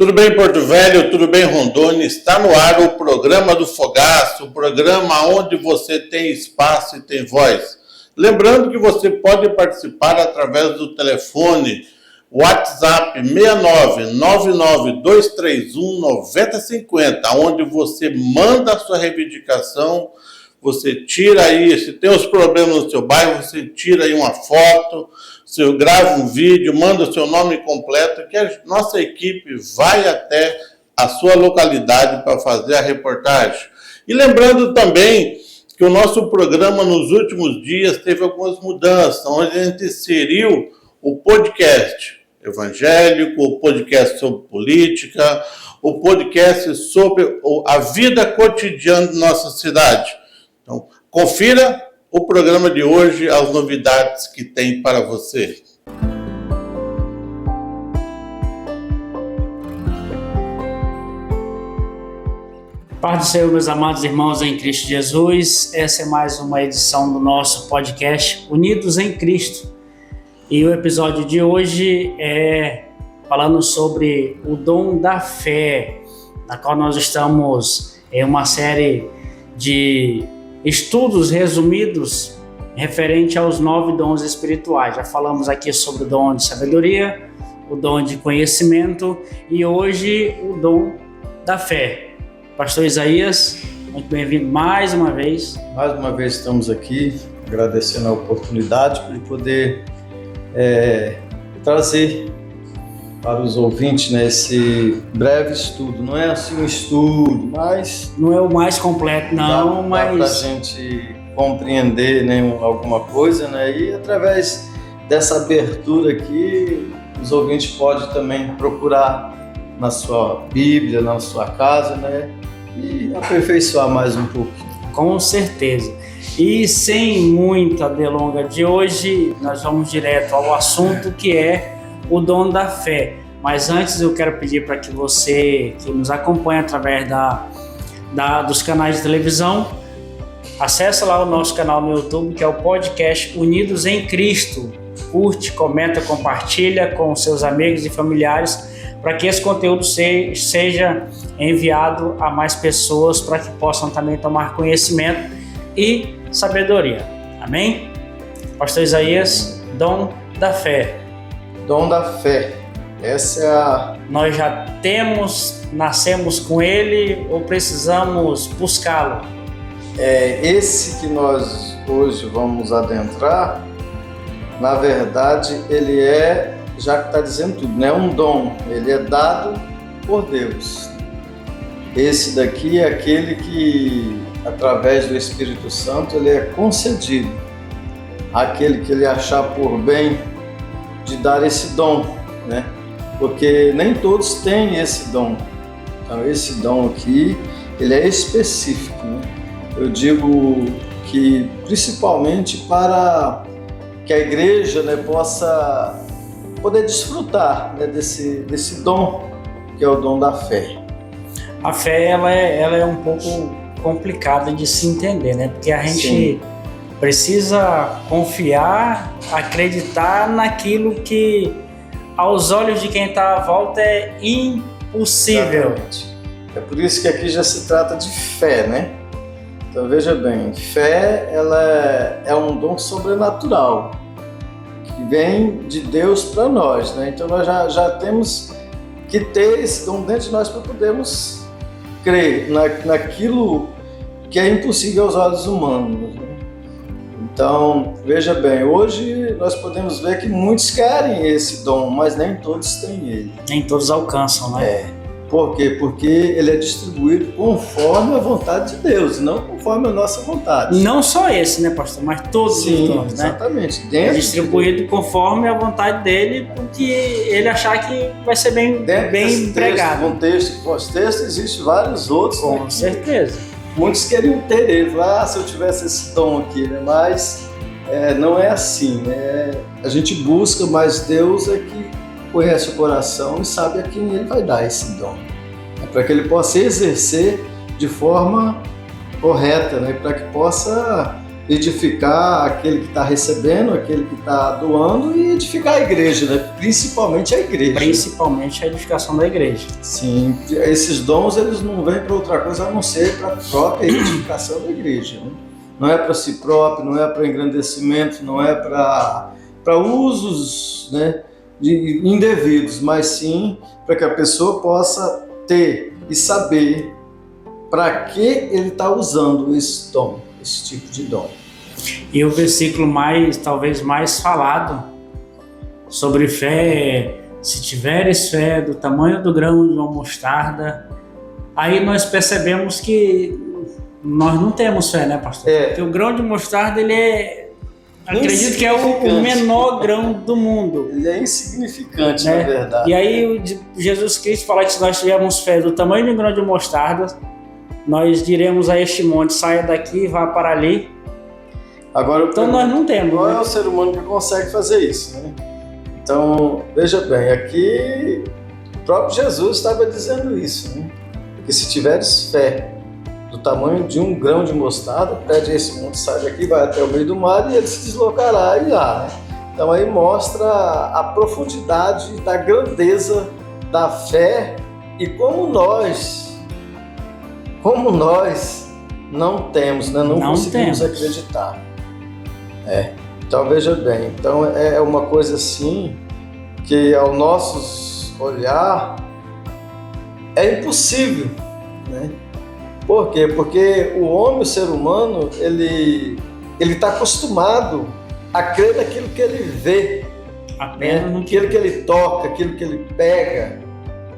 Tudo bem, Porto Velho? Tudo bem, Rondônia? Está no ar o programa do Fogaço, o programa onde você tem espaço e tem voz. Lembrando que você pode participar através do telefone WhatsApp 69992319050, onde você manda a sua reivindicação, você tira aí, se tem os problemas no seu bairro, você tira aí uma foto, você grava um vídeo, manda o seu nome completo, que a nossa equipe vai até a sua localidade para fazer a reportagem. E lembrando também que o nosso programa nos últimos dias teve algumas mudanças, onde a gente inseriu o podcast evangélico, o podcast sobre política, o podcast sobre a vida cotidiana de nossa cidade. Então, confira o programa de hoje, as novidades que tem para você. Paz do Senhor, meus amados irmãos em Cristo Jesus. Essa é mais uma edição do nosso podcast Unidos em Cristo. E o episódio de hoje é falando sobre o dom da fé, na qual nós estamos em uma série de estudos resumidos referente aos 9 dons espirituais. Já falamos aqui sobre o dom de sabedoria, o dom de conhecimento e hoje o dom da fé. Pastor Isaías, muito bem-vindo mais uma vez. Mais uma vez estamos aqui agradecendo a oportunidade de poder trazer para os ouvintes, né, esse breve estudo. Não é assim um estudo, mas... Não é o mais completo, não, mas... Dá para a gente compreender, né, alguma coisa, né? E através dessa abertura aqui, os ouvintes podem também procurar na sua Bíblia, na sua casa, né? E aperfeiçoar mais um pouco. Com certeza. E sem muita delonga de hoje, nós vamos direto ao assunto que é o dom da fé. Mas antes eu quero pedir para que você que nos acompanha através dos canais de televisão, acesse lá o nosso canal no YouTube, que é o podcast Unidos em Cristo. Curte, comenta, compartilha com seus amigos e familiares para que esse conteúdo seja enviado a mais pessoas para que possam também tomar conhecimento e sabedoria. Amém? Pastor Isaías, dom da fé. Dom da fé. Essa é a... Nós já nascemos com ele ou precisamos buscá-lo? Esse que nós hoje vamos adentrar, na verdade, ele já que está dizendo tudo, não é um dom, ele é dado por Deus. Esse daqui é aquele que, através do Espírito Santo, ele é concedido àquele que ele achar por bem de dar esse dom, né? Porque nem todos têm esse dom. Então, esse dom aqui, ele é específico, né? Eu digo que, principalmente para que a igreja, né, possa poder desfrutar, né, desse dom, que é o dom da fé. A fé, ela é um pouco complicada de se entender, né? Porque a gente precisa confiar, acreditar naquilo que, aos olhos de quem está à volta, é impossível. Exatamente. É por isso que aqui já se trata de fé, né? Então veja bem, fé ela é um dom sobrenatural que vem de Deus para nós, né? Então nós já temos que ter esse dom dentro de nós para podermos crer naquilo que é impossível aos olhos humanos, né? Então, veja bem, hoje nós podemos ver que muitos querem esse dom, mas nem todos têm ele. Nem todos alcançam, né? Por quê? Porque ele é distribuído conforme a vontade de Deus, não conforme a nossa vontade. Não só esse, né, pastor? Mas todos os dons, né? Exatamente. É distribuído conforme a vontade dele, porque ele achar que vai ser bem empregado. Contexto e pós-texto, existem vários outros. Com certeza. Muitos queriam ter ele, falar, se eu tivesse esse dom aqui, né? Mas não é assim, né? A gente busca, mas Deus é que conhece o coração e sabe a quem ele vai dar esse dom. Para que ele possa exercer de forma correta, né? Para que possa edificar aquele que está recebendo, aquele que está doando e edificar a igreja, né? Principalmente a igreja. Principalmente a edificação da igreja. Sim, esses dons eles não vêm para outra coisa a não ser para a própria edificação da igreja, né? Não é para si próprio, não é para engrandecimento, não é para usos, né, indevidos, mas sim para que a pessoa possa ter e saber para que ele está usando esse dom, esse tipo de dom. E o versículo talvez mais falado sobre fé, se tiveres fé do tamanho do grão de uma mostarda, aí nós percebemos que nós não temos fé, né, pastor? Porque o grão de mostarda, ele é, acredito que é o menor grão do mundo. Ele é insignificante, né? Na verdade. E aí Jesus Cristo fala que se nós tivermos fé do tamanho de um grão de mostarda, nós diremos a este monte, saia daqui e vá para ali. Agora, então nós não temos. Qual é o ser humano que consegue fazer isso, né? Então, veja bem, aqui o próprio Jesus estava dizendo isso, né? Porque se tiveres fé do tamanho de um grão de mostarda, pede a esse monte, sai daqui, vai até o meio do mar e ele se deslocará e irá, né? Então aí mostra a profundidade da grandeza da fé e como nós não temos, né? Não conseguimos acreditar. Então veja bem, então é uma coisa assim que ao nosso olhar é impossível, né? Por quê? Porque o homem, o ser humano, ele está acostumado a crer naquilo que ele vê, apenas aquilo que ele toca, aquilo que ele pega.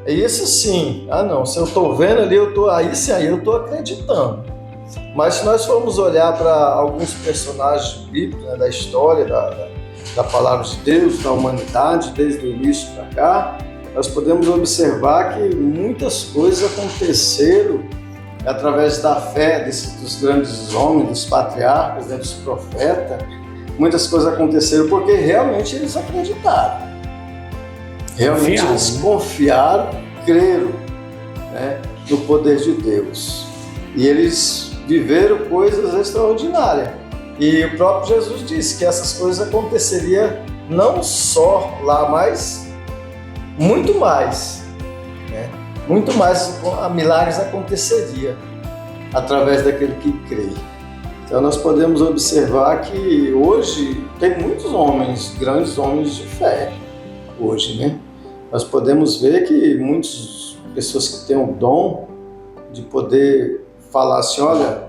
E isso sim, se eu estou vendo ali, aí eu estou acreditando. Mas se nós formos olhar para alguns personagens bíblicos, né, da história, da palavra de Deus, da humanidade, desde o início para cá, nós podemos observar que muitas coisas aconteceram através da fé dos grandes homens, dos patriarcas, né, dos profetas. Muitas coisas aconteceram porque realmente eles acreditaram. Realmente eles confiaram, creram, né, no poder de Deus. E eles viveram coisas extraordinárias. E o próprio Jesus disse que essas coisas aconteceriam não só lá, mas muito mais. Né? Muito mais milagres aconteceriam através daquele que crê. Então nós podemos observar que hoje tem muitos homens, grandes homens de fé, hoje, né? Nós podemos ver que muitas pessoas que têm o dom de poder falar assim, olha,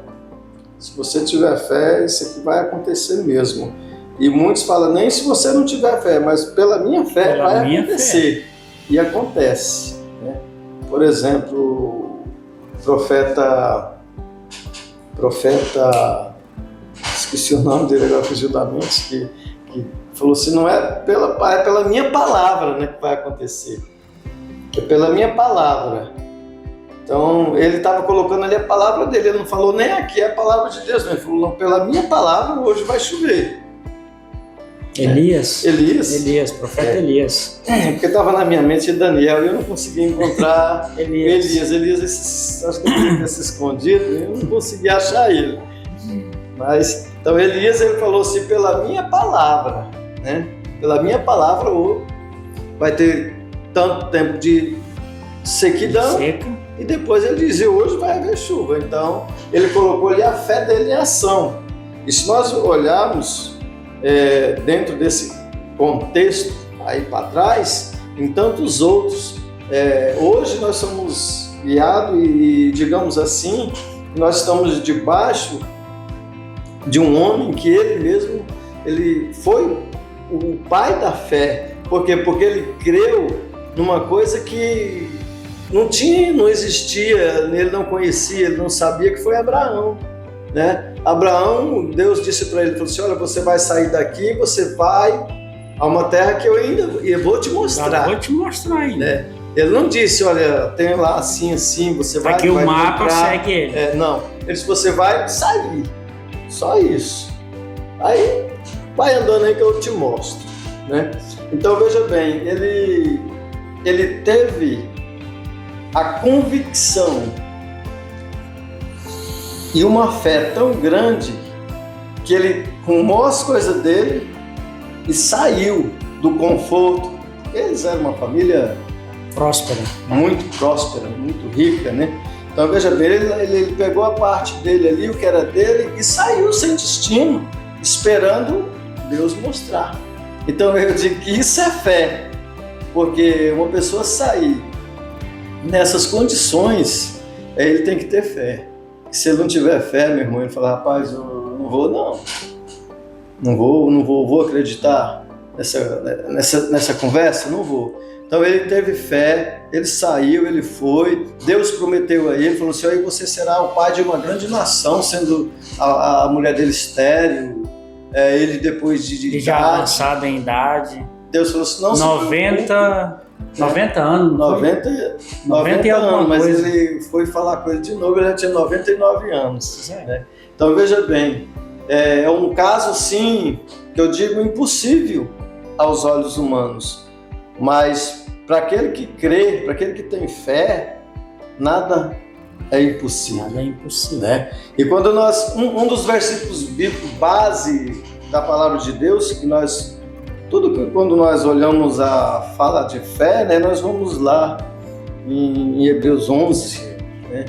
se você tiver fé, isso aqui vai acontecer mesmo. E muitos falam, nem se você não tiver fé, mas pela minha fé vai acontecer. E acontece. Né? Por exemplo, o profeta, esqueci o nome dele agora, fugiu da mente, que falou assim, não é pela minha palavra, né, que vai acontecer. É pela minha palavra. Então, ele estava colocando ali a palavra dele, ele não falou nem aqui a palavra de Deus, ele falou, não, pela minha palavra hoje vai chover. Elias, profeta Elias. Porque estava na minha mente Daniel e eu não conseguia encontrar Elias. Acho que ele tinha se escondido, eu não conseguia achar ele. Mas, então Elias, ele falou assim, pela minha palavra, né? Pela minha palavra vai ter tanto tempo de sequidão. E depois ele dizia, hoje vai haver chuva. Então, ele colocou ali a fé dele em ação. E se nós olharmos dentro desse contexto aí para trás, em tantos outros, hoje nós somos guiados e, digamos assim, nós estamos debaixo de um homem que ele mesmo, ele foi o pai da fé. Por quê? Porque ele creu numa coisa que não existia, ele não conhecia, ele não sabia, que foi Abraão, né? Abraão, Deus disse para ele, falou assim, olha, você vai sair daqui, você vai a uma terra que eu vou te mostrar. Vou te mostrar ainda. Né? Ele não disse, olha, tem lá assim, você vai... Aqui o mapa segue ele. Não, ele disse, você vai sair, só isso. Aí, vai andando aí que eu te mostro, né? Então, veja bem, ele teve a convicção e uma fé tão grande que ele arrumou as coisas dele e saiu do conforto. Eles eram uma família Próspera. muito próspera, muito rica, né? Então veja bem, ele pegou a parte dele ali, o que era dele, e saiu sem destino, esperando Deus mostrar. Então eu digo que isso é fé, porque uma pessoa sair nessas condições, ele tem que ter fé. Se ele não tiver fé, meu irmão, ele fala, rapaz, eu não vou não. Vou acreditar nessa conversa? Não vou. Então ele teve fé, ele saiu, ele foi, Deus prometeu a ele, falou assim, aí você será o pai de uma grande nação, sendo a mulher dele estéril, ele depois de já idade, avançado em idade. Deus falou assim, não 90 anos. 90 e alguma anos, mas coisa. ele foi falar com ele de novo, ele já tinha 99 anos. Né? Então veja bem, é um caso sim, que eu digo impossível aos olhos humanos, mas para aquele que crê, para aquele que tem fé, nada é impossível. Nada é impossível. Né? E quando nós, um dos versículos bíblicos base da palavra de Deus, que nós, tudo que quando nós olhamos a fala de fé, né, nós vamos lá em Hebreus 11, né,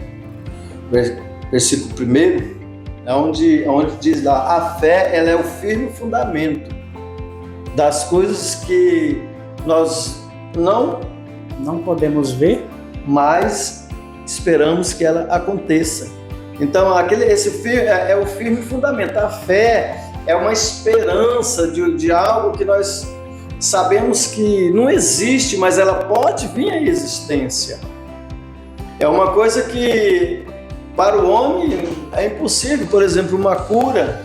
versículo 1, onde diz lá, a fé ela é o firme fundamento das coisas que nós não podemos ver, mas esperamos que ela aconteça. Então esse é o firme fundamento. A fé é uma esperança de algo que nós sabemos que não existe, mas ela pode vir à existência. É uma coisa que para o homem é impossível. Por exemplo, uma cura.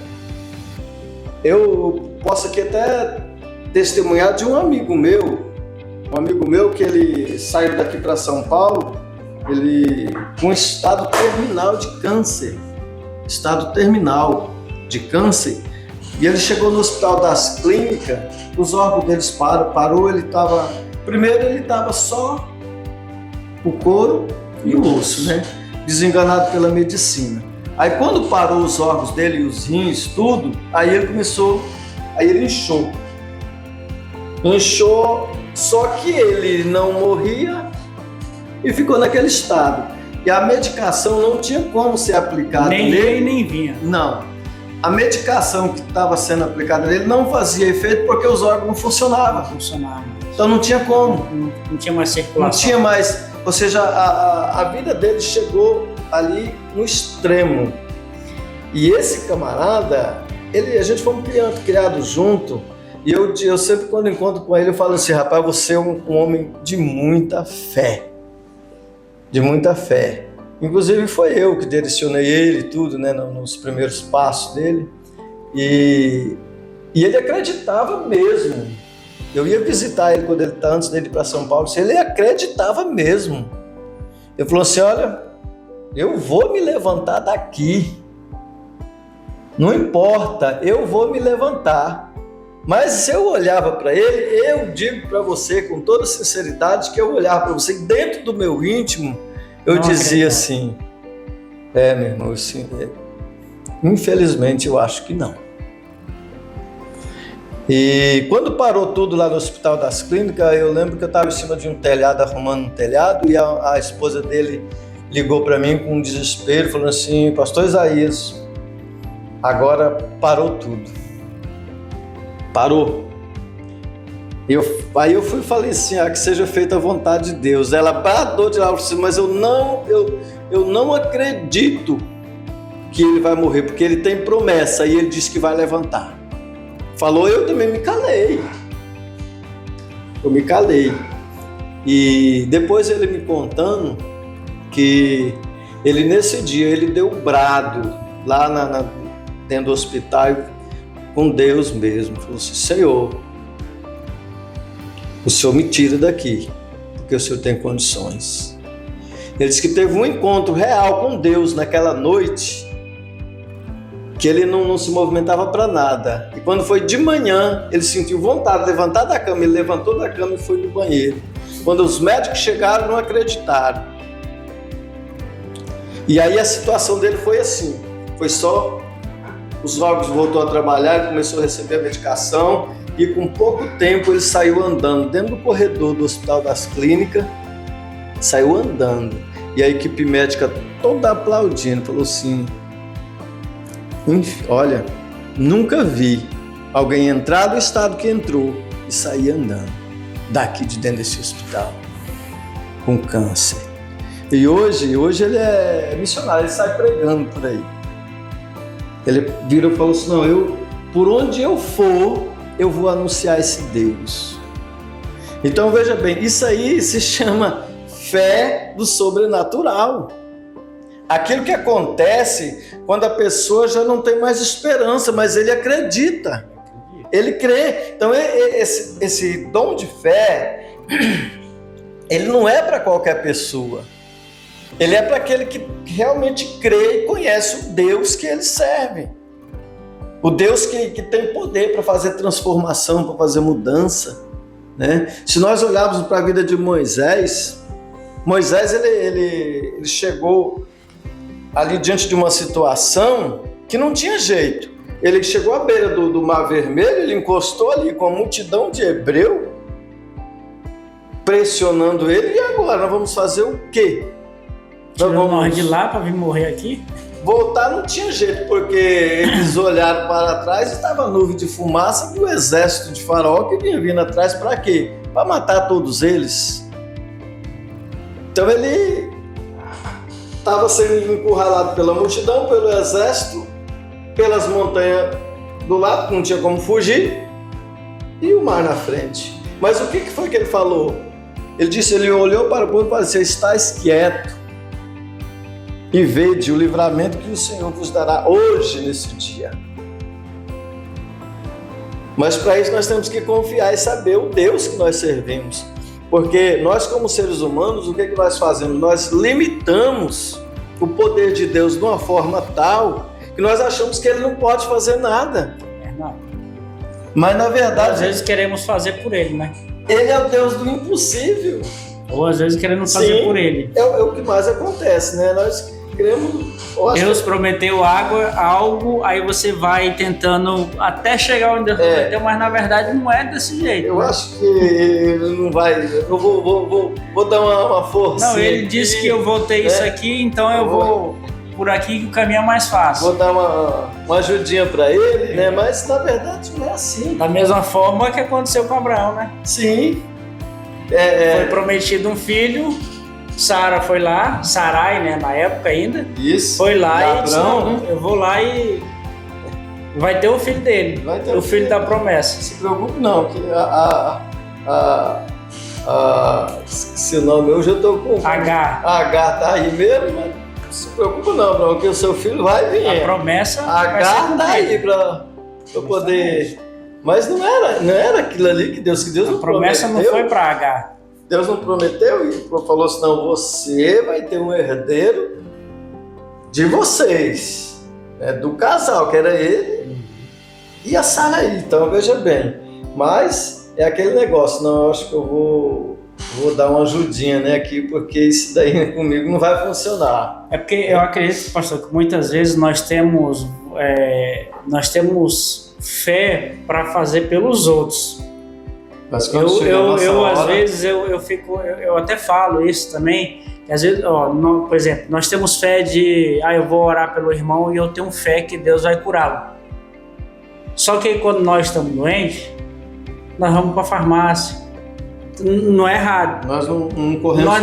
Eu posso aqui até testemunhar de um amigo meu que ele saiu daqui para São Paulo, ele com estado terminal de câncer, e ele chegou no Hospital das Clínicas, os órgãos deles parou, ele estava só o couro e o osso, né? Desenganado pela medicina. Aí quando parou os órgãos dele, os rins, tudo, aí ele inchou, só que ele não morria e ficou naquele estado. E a medicação não tinha como ser aplicada nem nele. ia nem vinha. Não. A medicação que estava sendo aplicada nele não fazia efeito porque os órgãos não funcionavam. Então não tinha como. Não tinha mais circulação. Não tinha mais. Ou seja, a vida dele chegou ali no extremo. E esse camarada, a gente foi criado junto. E eu sempre, quando encontro com ele, eu falo assim, rapaz, você é um homem de muita fé. De muita fé. Inclusive foi eu que direcionei ele e tudo, né, nos primeiros passos dele. E ele acreditava mesmo. Eu ia visitar ele antes dele ir para São Paulo, ele acreditava mesmo. Ele falou assim, olha, eu vou me levantar daqui. Não importa, eu vou me levantar. Mas se eu olhava para ele, eu digo para você com toda sinceridade que eu olhava para você dentro do meu íntimo, eu dizia assim, meu irmão, assim, infelizmente eu acho que não. E quando parou tudo lá no Hospital das Clínicas, eu lembro que eu estava em cima de um telhado, arrumando um telhado, e a esposa dele ligou para mim com um desespero, falando assim, pastor Isaías, agora parou tudo. Parou. Aí eu fui e falei assim, que seja feita a vontade de Deus. Ela bradou de lá, mas eu não acredito que ele vai morrer, porque ele tem promessa e ele disse que vai levantar. Falou, eu também me calei. Eu me calei. E depois ele me contando que ele nesse dia, ele deu um brado lá dentro do hospital com Deus mesmo. Falou assim, Senhor, o Senhor me tira daqui, porque o Senhor tem condições. Ele disse que teve um encontro real com Deus naquela noite, que ele não se movimentava para nada. E quando foi de manhã, ele sentiu vontade de levantar da cama, ele levantou da cama e foi no banheiro. Quando os médicos chegaram, não acreditaram. E aí a situação dele foi assim, foi só os órgãos voltou a trabalhar, ele começou a receber a medicação e com pouco tempo ele saiu andando dentro do corredor do Hospital das Clínicas, saiu andando. E a equipe médica toda aplaudindo, falou assim, olha, nunca vi alguém entrar no estado que entrou e sair andando daqui de dentro desse hospital com câncer. E hoje ele é missionário, ele sai pregando por aí. Ele virou e falou assim, não, por onde eu for, eu vou anunciar esse Deus. Então veja bem, isso aí se chama fé do sobrenatural. Aquilo que acontece quando a pessoa já não tem mais esperança, mas ele acredita. Ele crê. Então esse dom de fé, ele não é para qualquer pessoa. Ele é para aquele que realmente crê e conhece o Deus que ele serve. O Deus que tem poder para fazer transformação, para fazer mudança, né? Se nós olharmos para a vida de Moisés, ele chegou ali diante de uma situação que não tinha jeito. Ele chegou à beira do Mar Vermelho, ele encostou ali com a multidão de hebreu pressionando ele. E agora, nós vamos fazer o quê? Tirando nós de lá para vir morrer aqui? Voltar não tinha jeito, porque eles olharam para trás e estava a nuvem de fumaça do exército de Faraó que vinha vindo atrás para quê? Para matar todos eles. Então ele estava sendo encurralado pela multidão, pelo exército, pelas montanhas do lado, que não tinha como fugir, e o mar na frente. Mas o que foi que ele falou? Ele olhou para o povo e falou assim, estáis quieto e vede o livramento que o Senhor vos dará hoje, nesse dia. Mas para isso nós temos que confiar e saber o Deus que nós servimos. Porque nós, como seres humanos, o que nós fazemos? Nós limitamos o poder de Deus de uma forma tal que nós achamos que Ele não pode fazer nada. Verdade. Mas na verdade... Às vezes queremos fazer por Ele, né? Ele é o Deus do impossível. Ou às vezes queremos fazer por Ele. É o que mais acontece, né? Nós queremos... Deus prometeu algo, aí você vai tentando até chegar onde Deus prometeu, mas na verdade não é desse jeito. Eu acho que ele não vai... Eu vou dar uma força. Não, ele disse que eu vou ter isso aqui, então eu vou por aqui que o caminho é mais fácil. Vou dar uma ajudinha para ele, né? Mas na verdade não é assim. Da mesma forma que aconteceu com Abraão, né? Sim. Foi prometido um filho, Sara foi lá, Sarai, né, na época ainda. Isso. Foi lá e Abraão, disse, não, eu vou lá e vai ter o filho dele, o filho da promessa. Não se preocupe não, que esqueci o nome, eu já estou com... H tá aí mesmo, mas não se preocupe não, Abraão, que o seu filho vai vir. A promessa H tá aí para poder... Mas não era aquilo ali que Deus não prometeu. A promessa não foi para H. Deus não prometeu e falou assim, não, você vai ter um herdeiro de vocês, né, do casal, que era ele e a Sarai. Então, veja bem, mas é aquele negócio, não, eu acho que eu vou dar uma ajudinha, né, aqui, porque isso daí comigo não vai funcionar. É porque eu acredito, pastor, que muitas vezes nós temos fé para fazer pelos outros. Mas às vezes eu até falo isso também, que às vezes, por exemplo, nós temos fé de, eu vou orar pelo irmão e eu tenho fé que Deus vai curá-lo. Só que quando nós estamos doentes, nós vamos para a farmácia. Não é errado. Nós não corremos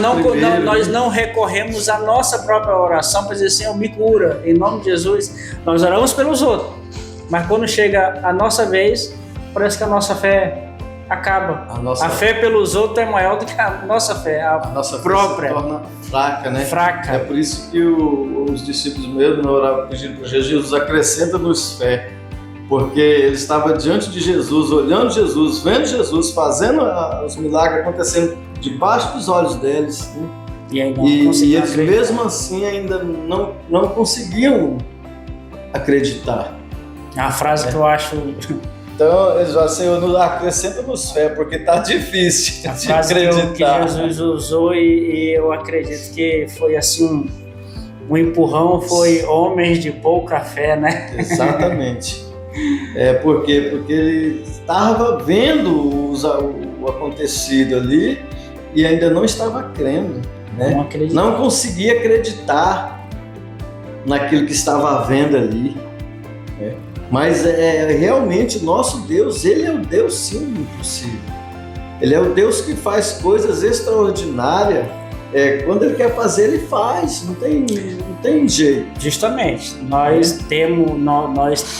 nós não recorremos à nossa própria oração para dizer, Senhor, me cura, em nome de Jesus. Nós oramos pelos outros, mas quando chega a nossa vez, parece que a nossa fé acaba. A fé pelos outros é maior do que a nossa fé, a nossa própria. Fé se torna fraca, né? Fraca. É por isso que os discípulos mesmo oravam pedindo para Jesus, acrescenta-nos fé. Porque ele estava diante de Jesus, olhando Jesus, vendo Jesus, fazendo os milagres acontecendo debaixo dos olhos deles. Né? E eles mesmo assim ainda não conseguiam acreditar. É uma frase que eu acho... Então, eles falam, Senhor, acrescenta-nos fé, porque está difícil de acreditar. Que Jesus usou e eu acredito que foi assim o empurrão foi homens de pouca fé, né? Exatamente. Por quê? Porque ele estava vendo o acontecido ali e ainda não estava crendo, né? Não conseguia acreditar naquilo que estava vendo ali. Né? Mas realmente o nosso Deus, ele é o Deus sim do impossível. Ele é o Deus que faz coisas extraordinárias. Quando ele quer fazer, ele faz, não tem jeito. Justamente, nós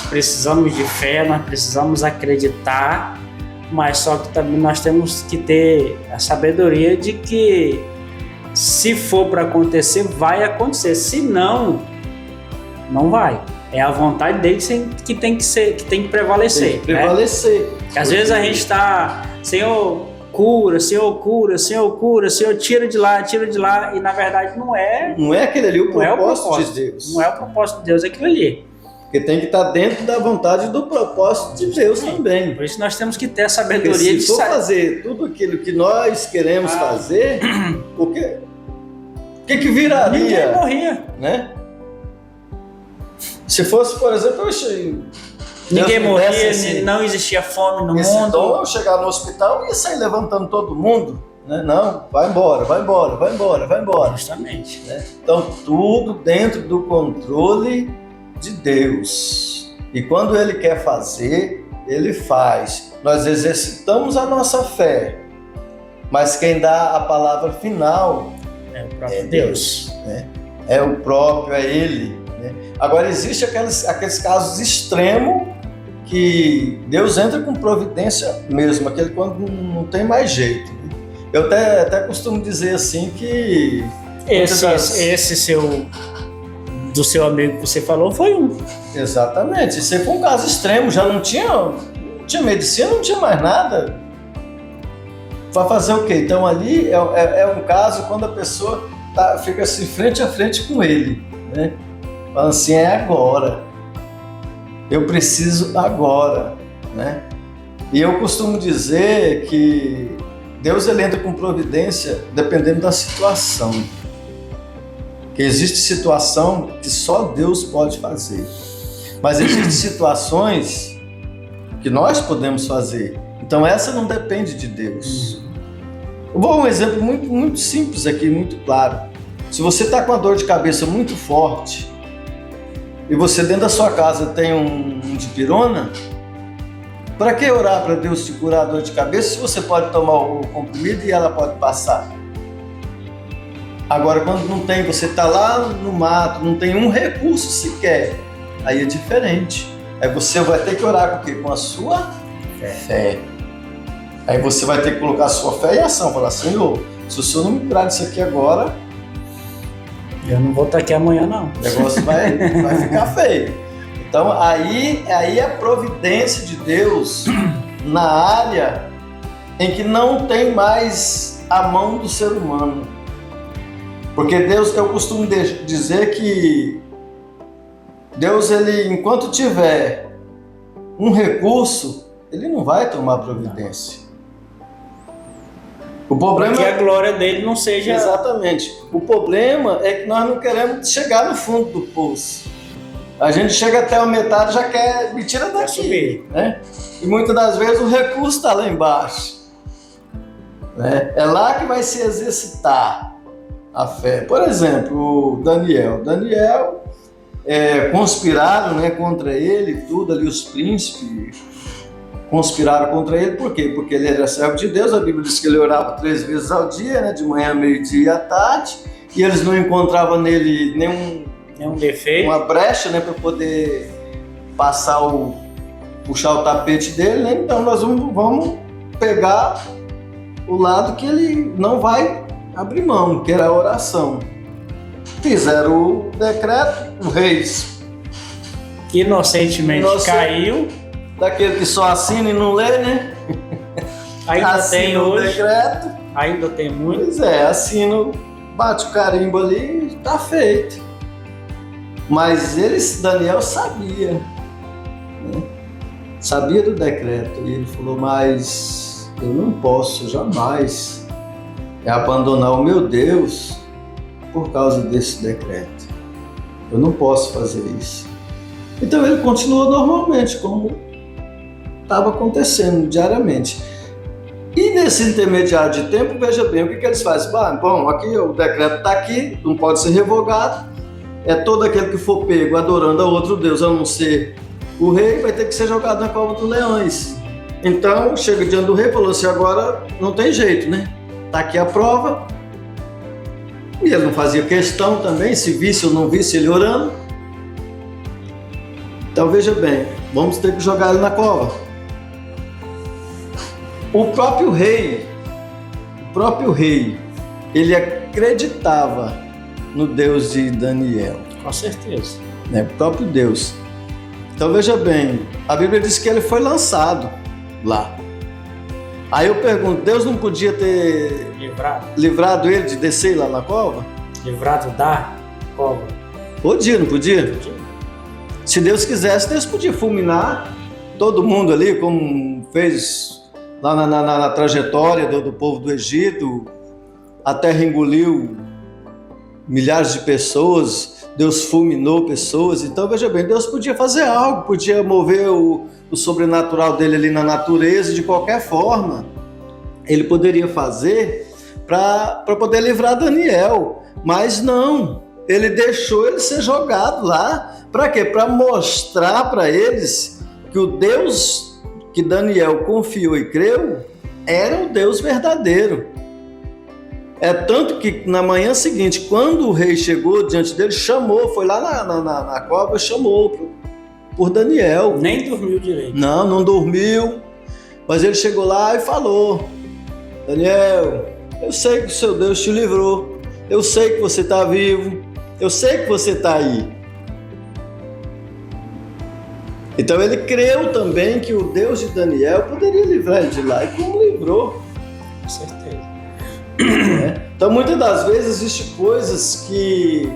precisamos de fé, nós precisamos acreditar, mas só que também nós temos que ter a sabedoria de que se for para acontecer, vai acontecer, se não, não vai. É a vontade dele que tem que prevalecer. Tem que prevalecer. Né? Às vezes a gente está, Senhor, cura, Senhor cura, Senhor cura, Senhor tira de lá, e na verdade não é aquele ali o propósito de Deus. Não é o propósito de Deus aquilo ali. Porque tem que estar dentro da vontade do propósito de Deus também. Por isso nós temos que ter a sabedoria de se for fazer tudo aquilo que nós queremos fazer, o que viraria? Ninguém morria. Né? Se fosse, por exemplo, ninguém morria, não existia fome no mundo. Então, eu chegar no hospital e ia sair levantando todo mundo. Né? Não, vai embora. Justamente. Né? Então, tudo dentro do controle de Deus. E quando Ele quer fazer, Ele faz. Nós exercitamos a nossa fé, mas quem dá a palavra final é o próprio Deus. Né? É o próprio, é Ele. Né? Agora, existem aqueles casos extremos que Deus entra com providência mesmo, aquele quando não tem mais jeito. Eu até costumo dizer assim que... Esse do seu amigo que você falou foi um. Exatamente. Esse foi um caso extremo, já não tinha medicina, não tinha mais nada. Vai fazer o quê? Então ali é um caso quando a pessoa fica assim frente a frente com ele, né? Falando assim, é agora. Eu preciso agora, né? E eu costumo dizer que Deus ele entra com providência dependendo da situação. Que existe situação que só Deus pode fazer. Mas existem situações que nós podemos fazer. Então essa não depende de Deus. Eu vou dar um exemplo muito, muito simples aqui, muito claro. Se você está com uma dor de cabeça muito forte e você dentro da sua casa tem um dipirona, para que orar para Deus te curar a dor de cabeça se você pode tomar o comprimido e ela pode passar? Agora, quando não tem, você está lá no mato, não tem um recurso sequer, aí é diferente. Aí você vai ter que orar com o quê? Com a sua fé. Aí você vai ter que colocar a sua fé em ação, falar, Senhor, se o Senhor não me curar disso aqui agora, eu não vou estar aqui amanhã, não. O negócio vai ficar feio. Então, aí é a providência de Deus na área em que não tem mais a mão do ser humano. Porque Deus, eu costumo dizer que Deus, ele, enquanto tiver um recurso, ele não vai tomar providência. O problema é que a glória dele não seja... Exatamente. O problema é que nós não queremos chegar no fundo do poço. A gente chega até a metade e já quer me tira daqui, né? E muitas das vezes o recurso está lá embaixo. Né? É lá que vai se exercitar a fé. Por exemplo, o Daniel. Conspiraram, né, contra ele, tudo ali, os príncipes conspiraram contra ele. Por quê? Porque ele era servo de Deus. A Bíblia diz que ele orava 3 vezes ao dia, né, de manhã, meio-dia e à tarde, e eles não encontravam nele nenhum defeito, uma brecha, né, para poder puxar o tapete dele, né? Então nós vamos pegar o lado que ele não vai abrir mão, que era a oração. Fizeram o decreto, o rei inocentemente caiu. Daquele que só assina e não lê, né? Ainda tem hoje. Decreto. Ainda tem muito. Pois assina, bate o carimbo ali e tá feito. Mas Daniel sabia, né? Sabia do decreto. E ele falou, mas eu não posso jamais abandonar o meu Deus por causa desse decreto. eu não posso fazer isso. Então ele continua normalmente, como estava acontecendo diariamente. E nesse intermediário de tempo, veja bem, o que eles fazem? Bom, aqui o decreto está aqui, não pode ser revogado, é todo aquele que for pego adorando a outro Deus, a não ser o rei, vai ter que ser jogado na cova dos leões. Então, chega diante do rei e falou assim, agora não tem jeito, né? Está aqui a prova. E ele não fazia questão também, se visse ou não visse ele orando. Então, veja bem, vamos ter que jogar ele na cova. O próprio rei, ele acreditava no Deus de Daniel. Com certeza. Né? O próprio Deus. Então, veja bem, a Bíblia diz que ele foi lançado lá. Aí eu pergunto, Deus não podia ter livrado ele de descer lá na cova? Livrado da cova? Podia, não podia? Se Deus quisesse, Deus podia fulminar todo mundo ali, como fez lá na trajetória do povo do Egito. A terra engoliu milhares de pessoas, Deus fulminou pessoas. Então, veja bem, Deus podia fazer algo, podia mover o sobrenatural dele ali na natureza de qualquer forma. Ele poderia fazer para poder livrar Daniel, mas não, ele deixou ele ser jogado lá. Para quê? Para mostrar para eles que o Deus que Daniel confiou e creu era o Deus verdadeiro. É tanto que na manhã seguinte, quando o rei chegou diante dele, chamou, foi lá na cova, chamou por Daniel. Nem dormiu direito. Não dormiu, mas ele chegou lá e falou, Daniel, eu sei que o seu Deus te livrou, eu sei que você está vivo, eu sei que você está aí. Então ele creu também que o Deus de Daniel poderia livrar ele de lá, e como livrou. Com certeza. Então muitas das vezes existem coisas que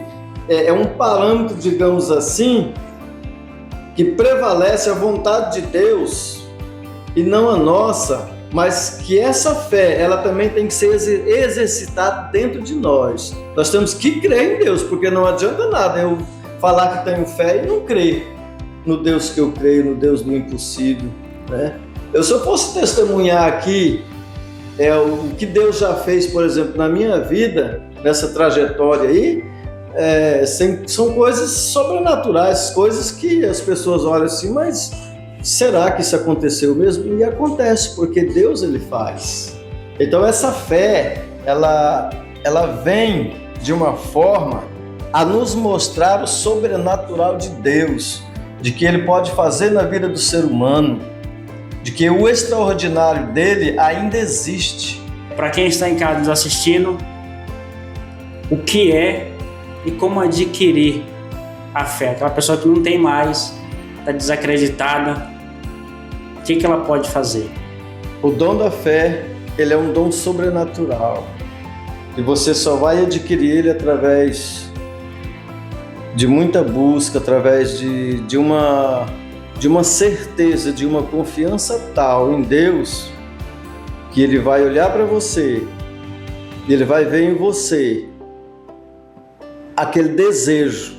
é um parâmetro, digamos assim, que prevalece a vontade de Deus e não a nossa, mas que essa fé, ela também tem que ser exercitada dentro de nós. Nós temos que crer em Deus, porque não adianta nada eu falar que tenho fé e não crer no Deus que eu creio, no Deus do impossível, né? Se eu fosse testemunhar aqui o que Deus já fez, por exemplo, na minha vida, nessa trajetória aí, são coisas sobrenaturais, coisas que as pessoas olham assim, mas será que isso aconteceu mesmo? E acontece, porque Deus ele faz. Então essa fé, ela vem de uma forma a nos mostrar o sobrenatural de Deus, de que ele pode fazer na vida do ser humano, de que o extraordinário dele ainda existe. Para quem está em casa nos assistindo, o que é e como adquirir a fé? Aquela pessoa que não tem mais, está desacreditada, o que ela pode fazer? O dom da fé, ele é um dom sobrenatural e você só vai adquirir ele através de muita busca, através de uma certeza, de uma confiança tal em Deus, que ele vai olhar para você e ele vai ver em você aquele desejo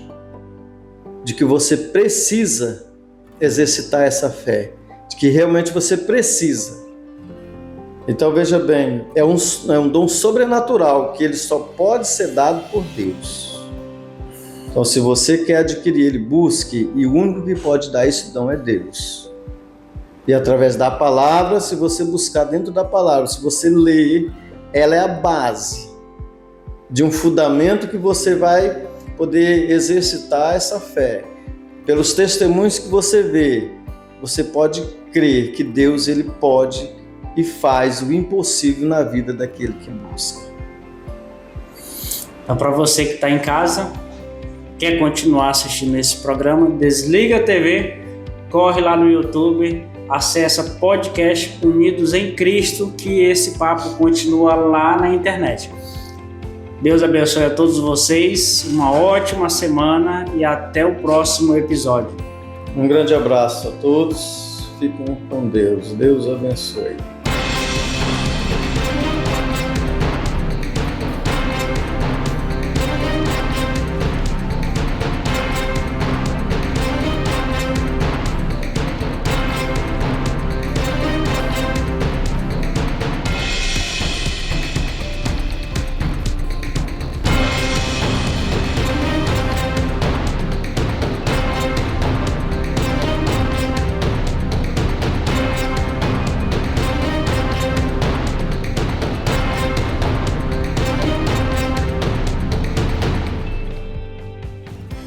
de que você precisa exercitar essa fé, de que realmente você precisa. Então veja bem, é um dom sobrenatural que ele só pode ser dado por Deus. Então se você quer adquirir ele, busque, e o único que pode dar esse dom é Deus. E através da palavra, se você buscar dentro da palavra, se você ler, ela é a base de um fundamento que você vai poder exercitar essa fé. Pelos testemunhos que você vê, você pode crer que Deus ele pode e faz o impossível na vida daquele que busca. Então, para você que está em casa, quer continuar assistindo esse programa, desliga a TV, corre lá no YouTube, acessa podcast Unidos em Cristo, que esse papo continua lá na internet. Deus abençoe a todos vocês, uma ótima semana e até o próximo episódio. Um grande abraço a todos, fiquem com Deus, Deus abençoe.